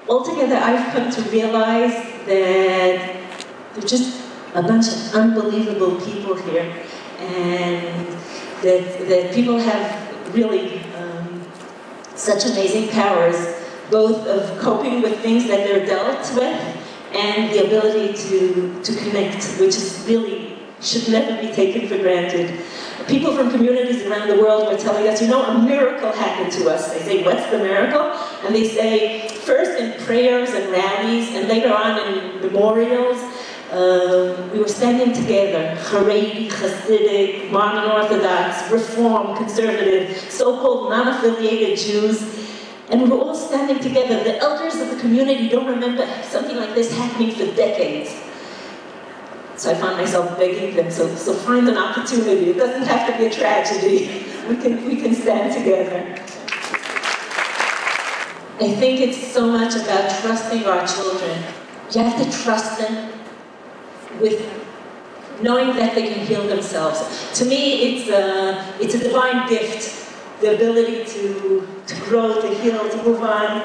altogether, I've come to realize that they're just a bunch of unbelievable people here, and that people have really such amazing powers, both of coping with things that they're dealt with, and the ability to connect, which is really should never be taken for granted. People from communities around the world were telling us, you know, a miracle happened to us. They say, what's the miracle? And they say, first in prayers and rallies, and later on in memorials, we were standing together, Haredi, Hasidic, Mormon Orthodox, Reform, Conservative, so-called non-affiliated Jews, and we were all standing together. The elders of the community don't remember something like this happening for decades. So I found myself begging them, so find an opportunity. It doesn't have to be a tragedy. We can stand together. I think it's so much about trusting our children. You have to trust them with knowing that they can heal themselves. To me, it's a divine gift, the ability to grow, to heal, to move on.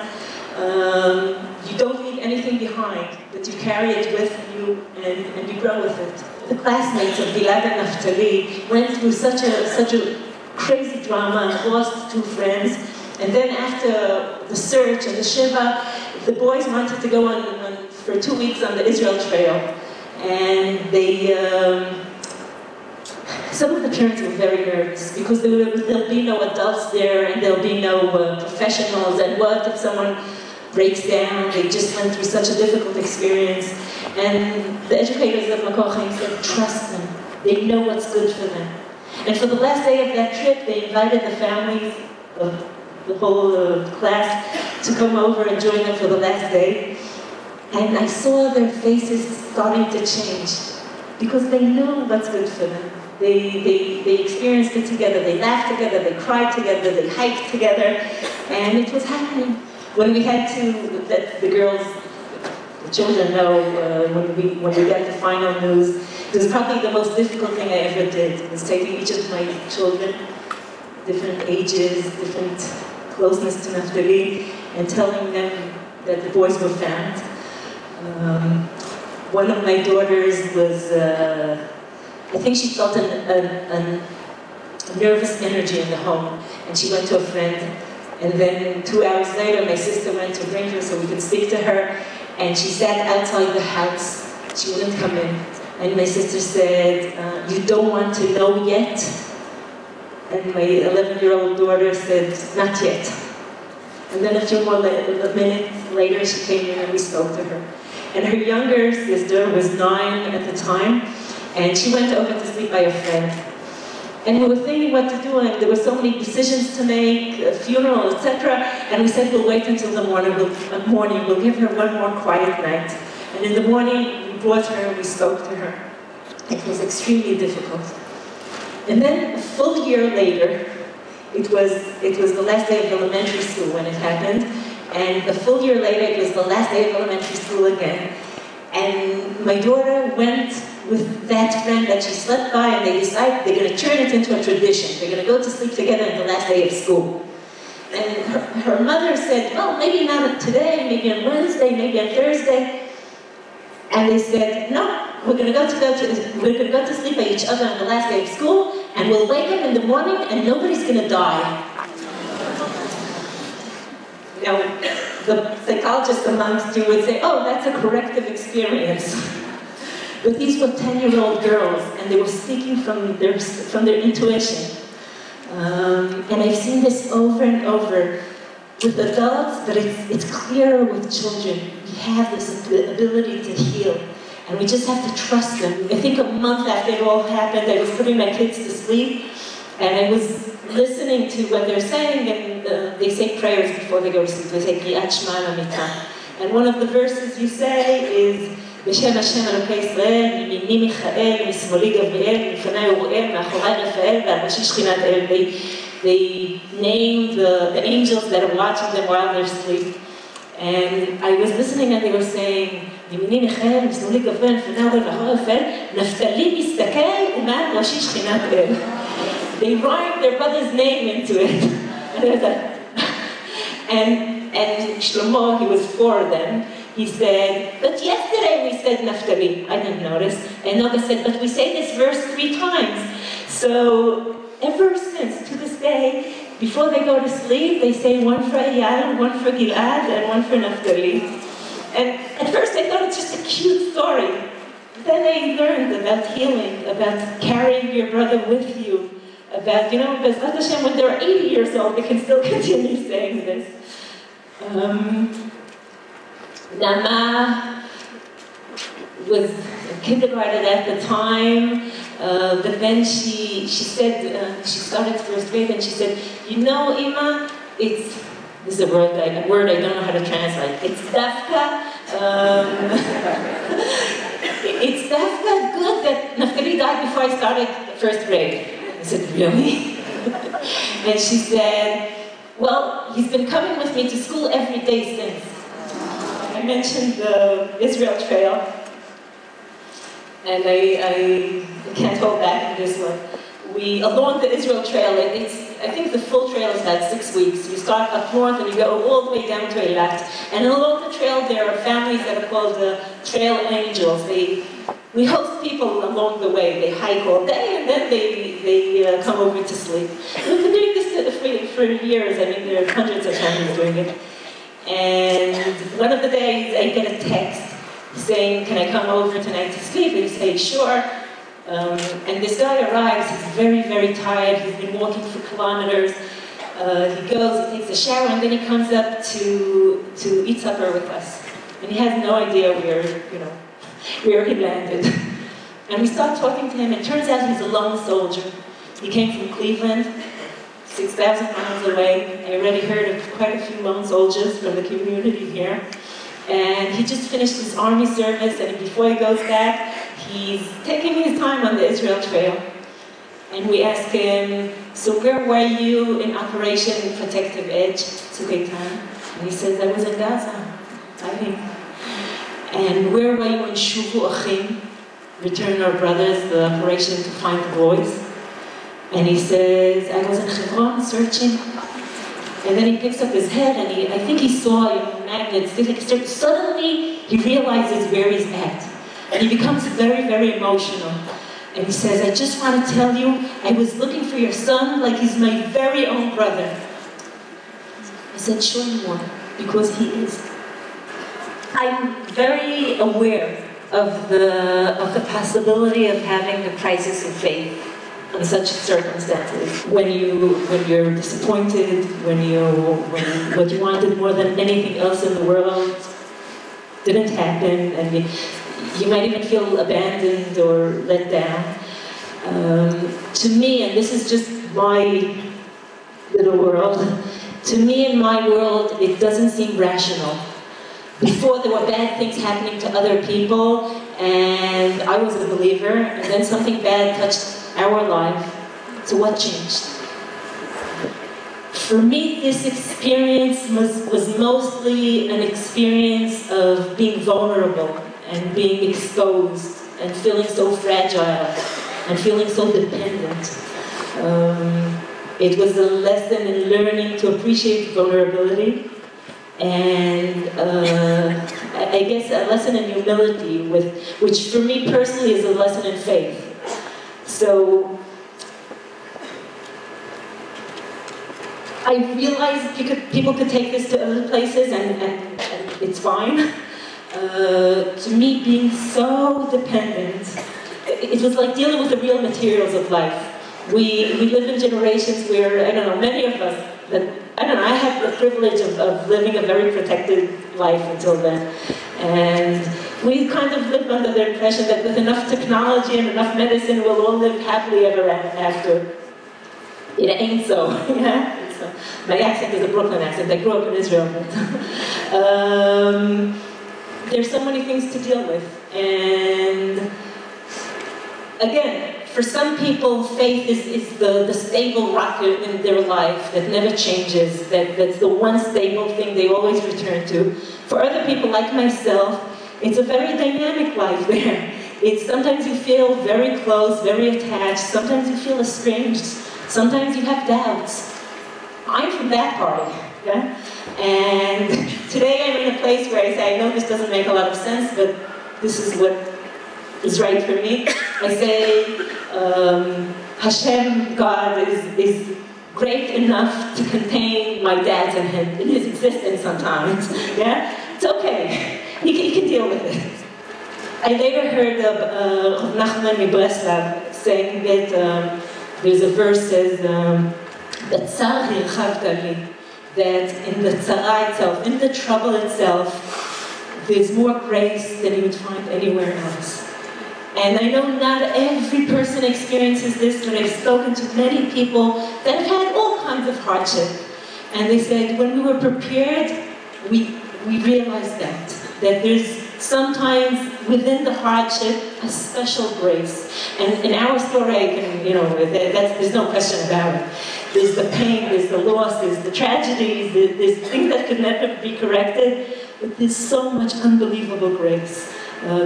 You don't leave anything behind, but you carry it with you and you grow with it. The classmates of Gilad and Naftali went through such a crazy drama and lost two friends. And then after the search and the Shiva, the boys wanted to go on for 2 weeks on the Israel Trail. And some of the parents were very nervous because there'll be no adults there and there'll be no professionals. And what if someone breaks down? They just went through such a difficult experience. And the educators of Makor Chaim said, trust them. They know what's good for them. And for the last day of that trip, they invited the families of the whole class to come over and join them for the last day. And I saw their faces starting to change because they knew what's good for them. They experienced it together, they laughed together, they cried together, they hiked together, and it was happening. When we had to let the girls, the children know, when we got the final news, it was probably the most difficult thing I ever did, was taking each of my children, different ages, different closeness to Naftali, and telling them that the boys were found. One of my daughters was, I think she felt a nervous energy in the home, and she went to a friend, and then 2 hours later my sister went to bring her so we could speak to her, and she sat outside the house. She wouldn't come in, and my sister said, you don't want to know yet? And my 11-year-old daughter said, not yet. And then a few more minutes later she came in and we spoke to her. And her younger sister was 9 at the time, and she went over to sleep by a friend. And we were thinking what to do, and there were so many decisions to make, a funeral, etc. And we said, we'll wait until the morning, we'll give her one more quiet night. And in the morning, we brought her and we spoke to her. It was extremely difficult. And then a full year later, it was the last day of elementary school when it happened. And a full year later, it was the last day of elementary school again. And my daughter went with that friend that she slept by, and they decided they're going to turn it into a tradition. They're going to go to sleep together on the last day of school. And her mother said, well, maybe not today, maybe on Wednesday, maybe on Thursday. And they said, no, we're going to go to sleep by each other on the last day of school, and we'll wake up in the morning and nobody's going to die. Now, the psychologists amongst you would say, oh, that's a corrective experience. But these were 10-year-old girls, and they were speaking from their intuition. And I've seen this over and over with adults, but it's clearer with children. We have this ability to heal, and we just have to trust them. I think a month after it all happened, I was putting my kids to sleep, and I was listening to what they're saying, and they say prayers before they go to sleep. They say Kriyat Shema L'Mitah. And one of the verses you say is, בשם השם אלוקי ישראל, מימיני מיכאל, משמאלי גבריאל, מלפני אוראל, מאחורי רפאל, ועל ראשי שכינת אל. They name the angels that are watching them while they're asleep. And I was listening and they were saying, מימיני מיכאל, משמאלי גבריאל, מלפני אוראל, מאחורי רפאל, נפתלי מסתכל, ומעל ראשי שכינת אל. They rhymed their brother's name into it. And And Shlomo, he was 4 then, he said, but yesterday we said Naphtali. I didn't notice. And Noga said, but we say this verse 3 times. So ever since, to this day, before they go to sleep, they say one for Eyal, one for Gilad, and one for Naphtali. And at first I thought it's just a cute story. But then I learned about healing, about carrying your brother with you, about, B'ezrat Hashem, when they're 80 years old, they can still continue saying this. Nama was in kindergarten at the time, but then she said, she started 1st grade, and she said, Ima, this is a word I don't know how to translate. It's dafka. It's dafka good that Naphtali died before I started 1st grade. I said, really? And she said, well, he's been coming with me to school every day since. I mentioned the Israel Trail, and I can't hold back on this one. Along the Israel Trail, I think the full trail is about 6 weeks. You start up north and you go all the way down to Eilat. And along the trail there are families that are called the Trail Angels. We host people along the way. They hike all day and then they come over to sleep. We've been doing this for years. I mean, there are hundreds of families doing it. And one of the days I get a text saying, can I come over tonight to sleep? And you say, sure. And this guy arrives, he's very, very tired, he's been walking for kilometers. He goes, he takes a shower, and then he comes up to eat supper with us. And he has no idea where he landed. And we start talking to him, and it turns out he's a lone soldier. He came from Cleveland, 6,000 miles away. I already heard of quite a few lone soldiers from the community here. And he just finished his army service, and before he goes back, he's taking his time on the Israel Trail. And we ask him, so where were you in Operation Protective Edge, Tzuk And he says, I was in Gaza, fighting. And where were you in Shuvu Achim, Return Our Brothers, the operation to find the boys? And he says, I was in Hebron searching. And then he picks up his head, and I think he saw magnets. Suddenly, he realizes where he's at. And he becomes very, very emotional. And he says, I just want to tell you, I was looking for your son like he's my very own brother. I said, show me more, because he is. I'm very aware of the possibility of having a crisis of faith in such circumstances. When you're disappointed, when what you wanted more than anything else in the world didn't happen, and you might even feel abandoned or let down. To me, and this is just my little world, to me in my world, it doesn't seem rational. Before there were bad things happening to other people, and I was a believer, and then something bad touched our life. So what changed? For me, this experience was mostly an experience of being vulnerable and being exposed and feeling so fragile and feeling so dependent. It was a lesson in learning to appreciate vulnerability, and I guess a lesson in humility, which for me personally is a lesson in faith. So I realized people could take this to other places, and it's fine. To me, being so dependent, it was like dealing with the real materials of life. We live in generations where, I don't know, many of us, I had the privilege of living a very protected life until then. And we kind of lived under the impression that with enough technology and enough medicine, we'll all live happily ever after. It ain't so, yeah? My accent is a Brooklyn accent. I grew up in Israel. There's so many things to deal with. And again, for some people, faith is the stable rocket in their life that never changes, that's the one stable thing they always return to. For other people, like myself, it's a very dynamic life there. Sometimes you feel very close, very attached. Sometimes you feel estranged. Sometimes you have doubts. I'm from that party. Yeah? And today I'm in a place where I say, I know this doesn't make a lot of sense, but this is what is right for me. I say, Hashem, God, is great enough to contain my dad in his existence sometimes. Yeah? It's okay. He can deal with it. I later heard of Nachman Breslev saying that there's a verse that says, that in the tzara itself, in the trouble itself, there's more grace than you would find anywhere else. And I know not every person experiences this, but I've spoken to many people that have had all kinds of hardship. And they said, when we were prepared, we realized that there's sometimes within the hardship a special grace. And in our story, there's no question about it. There's the pain, there's the loss, there's the tragedies, there's things that could never be corrected, but there's so much unbelievable grace.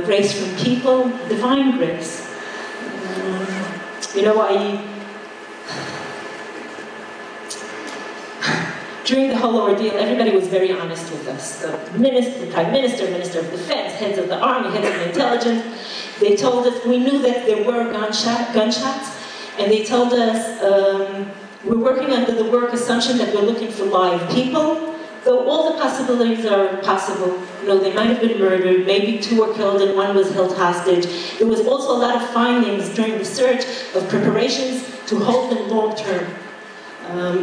Grace from people, divine grace. During the whole ordeal, everybody was very honest with us. The Prime Minister, Minister of Defense, heads of the army, heads of the intelligence, they told us, we knew that there were gunshots, and they told us, we're working under the work assumption that we're looking for live people, though all the possibilities are possible. They might have been murdered, maybe 2 were killed and 1 was held hostage. There was also a lot of findings during the search of preparations to hold them long term.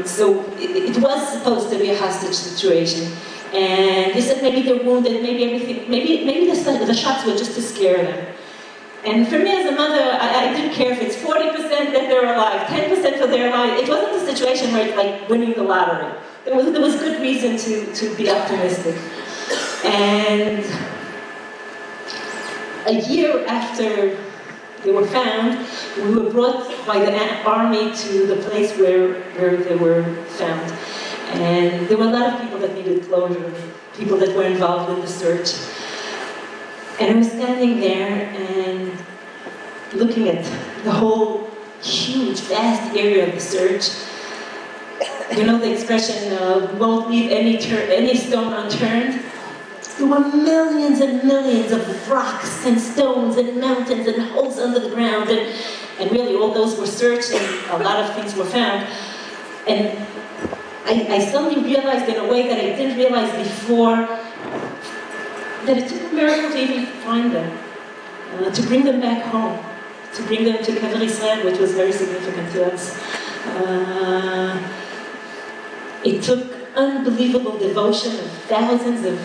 So it was supposed to be a hostage situation. And they said maybe they're wounded, maybe the shots were just to scare them. And for me as a mother, I didn't care if it's 40% that they're alive, 10% that they're alive. It wasn't a situation where it's like winning the lottery. There was good reason to be optimistic. And a year after they were found, we were brought by the army to the place where they were found. And there were a lot of people that needed closure, people that were involved in the search. And I was standing there and looking at the whole huge, vast area of the search. You know the expression, won't leave any stone unturned? There were millions and millions of rocks and stones and mountains and holes under the ground, and really all those were searched and a lot of things were found. And I suddenly realized in a way that I didn't realize before that it took a miracle to even find them, to bring them back home, to bring them to Kever Israel, which was very significant to us. It took unbelievable devotion of thousands of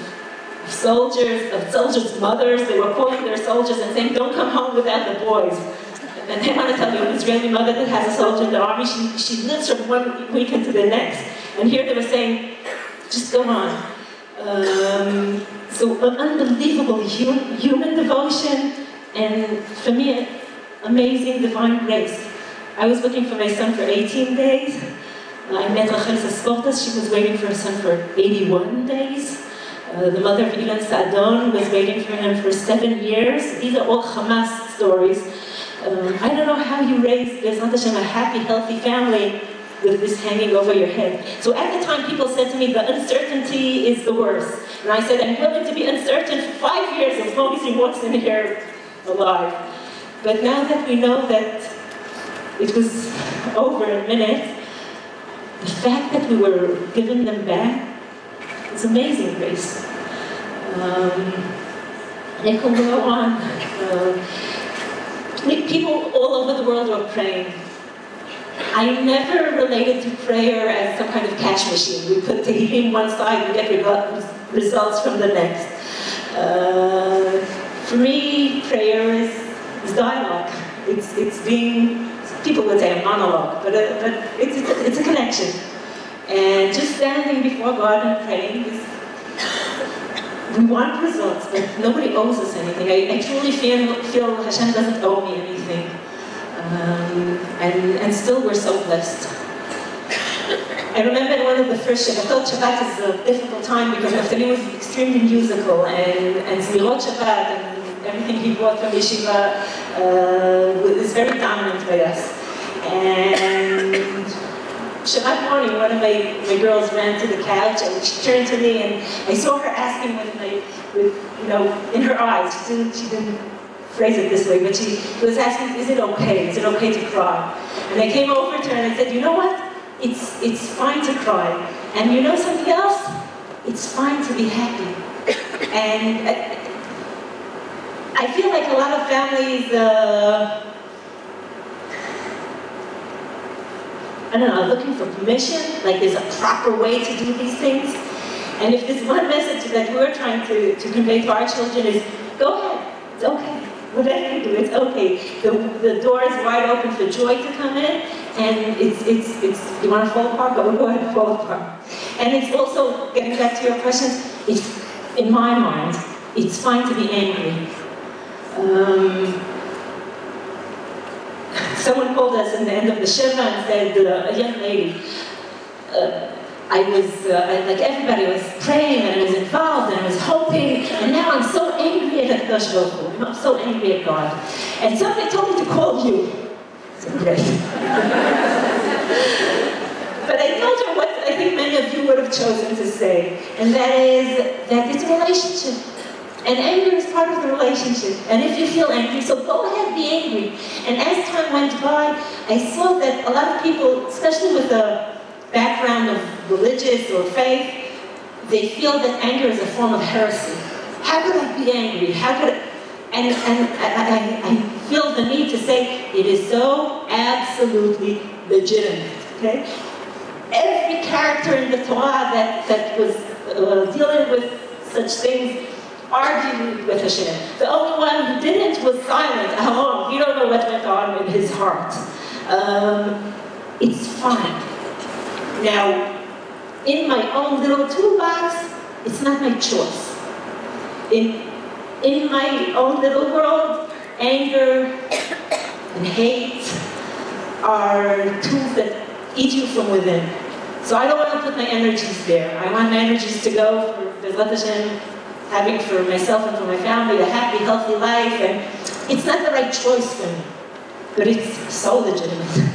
soldiers' mothers. They were calling their soldiers and saying, don't come home without the boys. And I want to tell you, an Israeli mother that has a soldier in the army, she lives from one weekend to the next. And here they were saying, just go on. So unbelievable human devotion, and for me, amazing divine grace. I was looking for my son for 18 days. I met Racheli Fraenkel. She was waiting for her son for 81 days. The mother of Ilan Sadon was waiting for him for 7 years. These are all Hamas stories. I don't know how you raise, B'ezrat Hashem, a happy, healthy family with this hanging over your head. So at the time, people said to me, the uncertainty is the worst. And I said, I'm willing to be uncertain for 5 years as long as he walks in here alive. But now that we know that it was over in a minute, the fact that we were giving them back is amazing grace. It can go on. People all over the world are praying. I never related to prayer as some kind of cash machine. We put Tehillim one side and get results from the next. For me, prayer is dialogue. It's being, people would say a monologue, but it's a connection. And just standing before God and praying is, we want results, but nobody owes us anything. I truly feel Hashem doesn't owe me anything. And still we're so blessed. I remember one of the first Shabbatot. Shabbat is a difficult time because Naftali was extremely musical, and Zmirot Shabbat and everything he brought from Yeshiva is very dominant by us. And Shabbat morning, one of my girls ran to the couch and she turned to me and I saw her asking in her eyes. She didn't phrase it this way, but she was asking, is it okay? Is it okay to cry? And I came over to her and I said, you know what? It's fine to cry. And you know something else? It's fine to be happy. And I feel like a lot of families, I don't know, looking for permission, like there's a proper way to do these things. And if there's one message that we're trying to convey to our children is, go ahead, it's okay. Whatever you do, it's okay. The door is wide open for joy to come in, and it's you want to fall apart, but we'll go ahead and fall apart. And it's also, getting back to your questions, in my mind, it's fine to be angry. Someone called us in the end of the Shiva and said, a young lady, like everybody was praying and I was involved and I was hoping, and now I'm so angry at HaKadosh Baruch Hu. I'm so angry at God. And somebody told me to call you. So great. But I told her what I think many of you would have chosen to say, and that is that it's a relationship. And anger is part of the relationship. And if you feel angry, so go ahead, be angry. And as time went by, I saw that a lot of people, especially with a background of religious or faith, they feel that anger is a form of heresy. How could I be angry? How could I? And I feel the need to say it is so absolutely legitimate. Okay? Every character in the Torah that was dealing with such things argued with Hashem. The only one who didn't was silent, alone. You don't know what went on in his heart. It's fine. Now, in my own little toolbox, it's not my choice. In my own little world, anger and hate are tools that eat you from within. So I don't want to put my energies there. I want my energies to go for Bezrat Hashem, having for myself and for my family a happy, healthy life. And it's not the right choice for me, but it's so legitimate.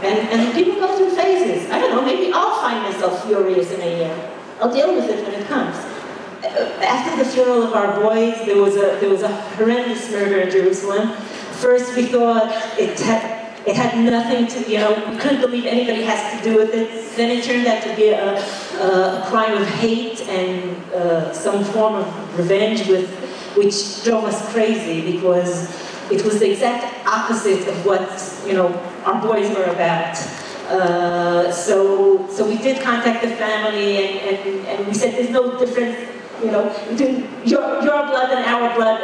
And people go through phases. I don't know, maybe I'll find myself furious in a year. I'll deal with it when it comes. After the funeral of our boys, there was a horrendous murder in Jerusalem. First we thought it had nothing to, we couldn't believe anybody has to do with it. Then it turned out to be a crime of hate and some form of revenge which drove us crazy because it was the exact opposite of what, our boys were about. So we did contact the family and we said there's no difference, between your blood and our blood,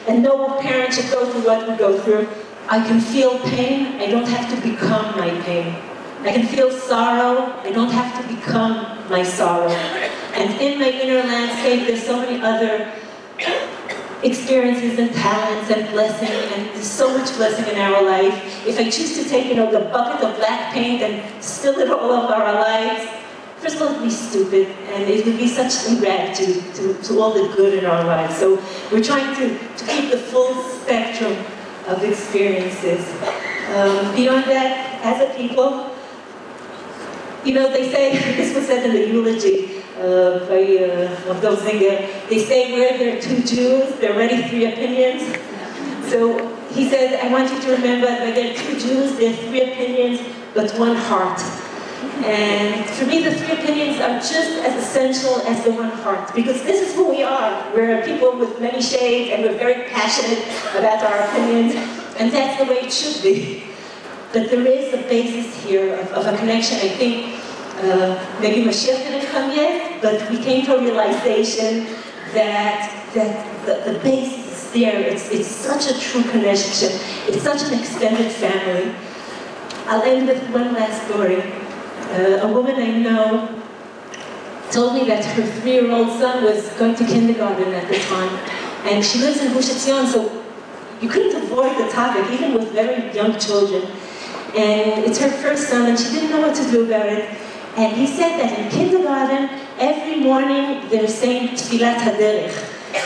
and no parent should go through what we go through. I can feel pain, I don't have to become my pain. I can feel sorrow, I don't have to become my sorrow. And in my inner landscape, there's so many other experiences and talents and blessing, and there's so much blessing in our life. If I choose to take, the bucket of black paint and spill it all over our lives, first of all, it would be stupid, and it would be such ingratitude to all the good in our lives. So we're trying to keep the full spectrum of experiences. Beyond that, as a people, they say, this was said in the eulogy by of those they say where there are two Jews, there are already three opinions. So he said, I want you to remember that there are two Jews, there are three opinions, but one heart. And for me, the three opinions are just as essential as the one heart, because this is who we are. We're people with many shades, and we're very passionate about our opinions, and that's the way it should be. But there is a basis here of a connection. I think maybe Mashiach didn't come yet, but we came to a realization that the basis is there. It's such a true connection. It's such an extended family. I'll end with one last story. A woman I know told me that her 3-year-old son was going to kindergarten at the time, and she lives in Gush Etzion, so you couldn't avoid the topic, even with very young children. And it's her first son, and she didn't know what to do about it. And he said that in kindergarten, every morning they're saying Tfilat HaDerech,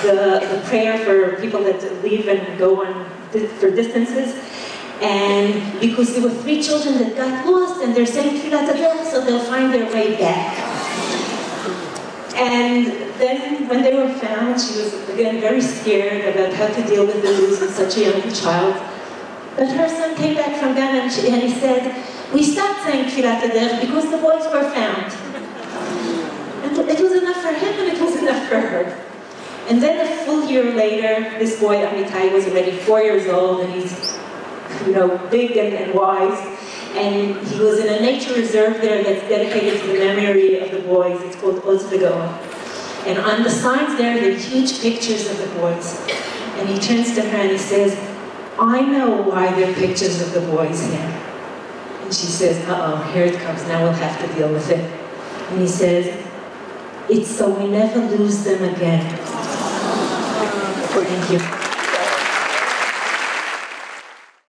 the prayer for people that leave and go on for distances. And because there were 3 children that got lost, and they're saying Tfilat Haderech, so they'll find their way back. And then when they were found, she was, again, very scared about how to deal with the losing such a young child. But her son came back from Ghana, and he said, we stopped saying Tfilat Haderech because the boys were found. And it was enough for him, and it was enough for her. And then a full year later, this boy, Amitai, was already 4 years old, and he's, big and wise. And he was in a nature reserve there that's dedicated to the memory of the boys. It's called Oz V'Goa. And on the signs there are huge pictures of the boys. And he turns to her and he says, I know why there are pictures of the boys here. And she says, uh-oh, here it comes, now we'll have to deal with it. And he says, it's so we never lose them again. Thank you.